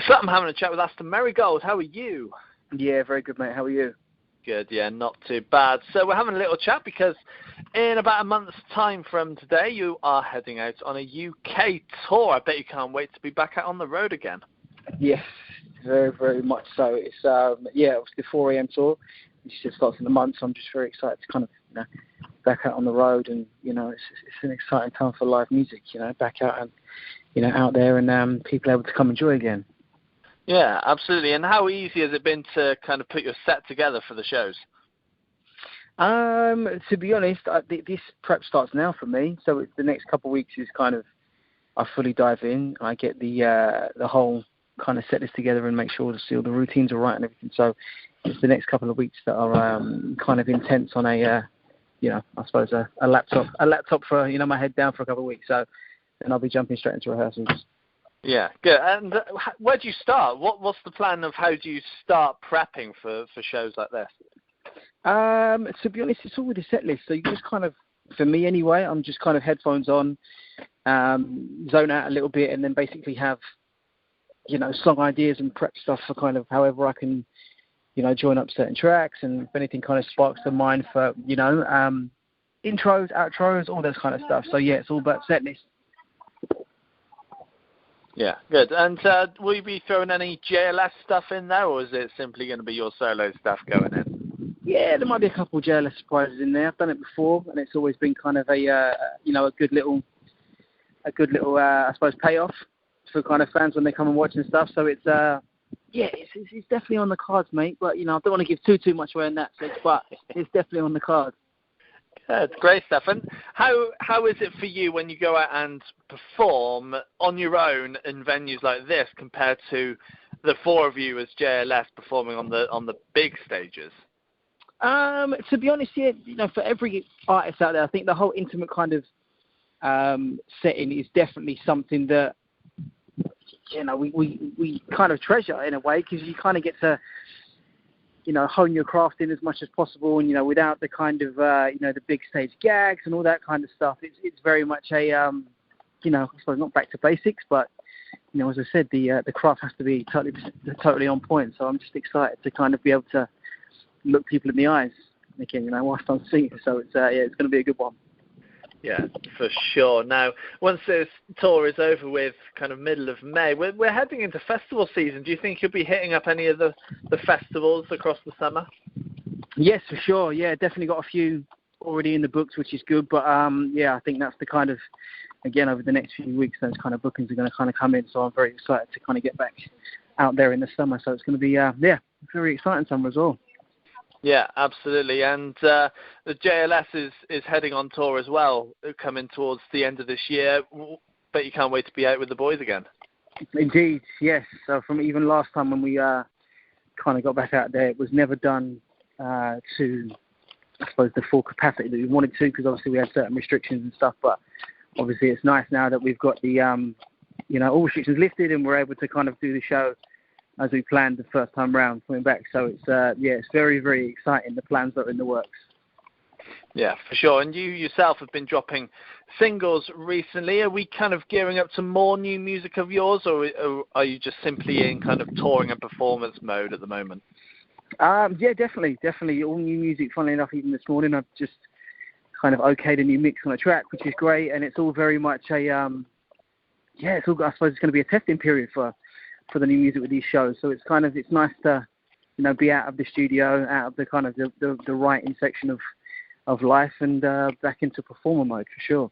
So I'm having a chat with Aston Merrygold. How are you? Yeah, very good, mate. How are you? Good, yeah, not too bad. So we're having a little chat because in about a month's time from today, you are heading out on a UK tour. I bet you can't wait to be back out on the road again. Yes, very, very much so. It's it's the 4 a.m. tour, which just starts in the month. So I'm just very excited to kind of back out on the road, and it's an exciting time for live music. Back out and out there, and people able to come enjoy again. Yeah, absolutely. And how easy has it been to kind of put your set together for the shows? To be honest, this prep starts now for me. So the next couple of weeks is kind of I fully dive in. I get the whole kind of set this together and make sure all the routines are right and everything. So it's the next couple of weeks that are kind of intense on a I suppose a laptop for my head down for a couple of weeks. So then I'll be jumping straight into rehearsals. Yeah, good. And where do you start? What's the plan of how do you start prepping for shows like this? To be honest, it's all with the set list. So you just kind of, for me anyway, I'm just kind of headphones on, zone out a little bit, and then basically have, song ideas and prep stuff for kind of however I can, join up certain tracks, and if anything kind of sparks the mind for, intros, outros, all those kind of stuff. So yeah, it's all about set list. Yeah, good. And will you be throwing any JLS stuff in there, or is it simply going to be your solo stuff going in? Yeah, there might be a couple of JLS surprises in there. I've done it before, and it's always been kind of a good little, I suppose, payoff for kind of fans when they come and watch and stuff. So it's it's definitely on the cards, mate. But I don't want to give too much away in that sense, but it's definitely on the cards. Yeah, it's great stuff. And how is it for you when you go out and perform on your own in venues like this compared to the four of you as JLS performing on the big stages? To be honest, for every artist out there, I think the whole intimate kind of setting is definitely something that we kind of treasure in a way, because you kind of get to hone your craft in as much as possible, and without the kind of the big stage gags and all that kind of stuff. It's very much a I suppose not back to basics, but as I said, the craft has to be totally on point. So I'm just excited to kind of be able to look people in the eyes again, whilst I'm singing. So it's going to be a good one. Yeah, for sure. Now, once this tour is over with, kind of middle of May, we're heading into festival season. Do you think you'll be hitting up any of the festivals across the summer? Yes, for sure. Yeah, definitely got a few already in the books, which is good. But I think that's the kind of, again, over the next few weeks, those kind of bookings are going to kind of come in. So I'm very excited to kind of get back out there in the summer. So it's going to be, very exciting summer as well. Yeah, absolutely. And the JLS is heading on tour as well, coming towards the end of this year. Bet you can't wait to be out with the boys again. Indeed, yes. So from even last time when we kind of got back out there, it was never done to, I suppose, the full capacity that we wanted to, because obviously we had certain restrictions and stuff. But obviously it's nice now that we've got the, all restrictions lifted, and we're able to kind of do the show as we planned the first time round coming back. So it's it's very, very exciting, the plans that are in the works. Yeah, for sure. And you yourself have been dropping singles recently. Are we kind of gearing up to more new music of yours, or are you just simply in kind of touring and performance mode at the moment? Yeah, definitely all new music. Funnily enough, even this morning I've just kind of okayed a new mix on a track, which is great, and it's all very much a it's all, I suppose it's going to be a testing period for the new music with these shows. So it's nice to be out of the studio, out of the kind of the writing section of life, and back into performer mode for sure.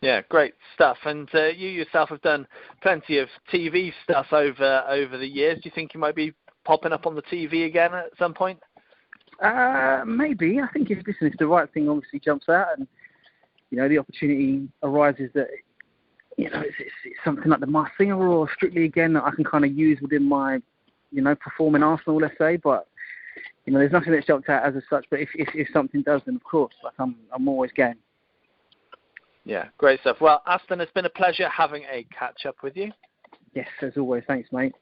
Yeah, great stuff. And you yourself have done plenty of TV stuff over the years. Do you think you might be popping up on the TV again at some point? Maybe. I think if the right thing obviously jumps out, and the opportunity arises that it's something like the Masked Singer or Strictly Again that I can kind of use within my performing arsenal, let's say. But there's nothing that's jumped out as such. But if something does, then of course, I'm always game. Yeah, great stuff. Well, Aston, it's been a pleasure having a catch up with you. Yes, as always. Thanks, mate.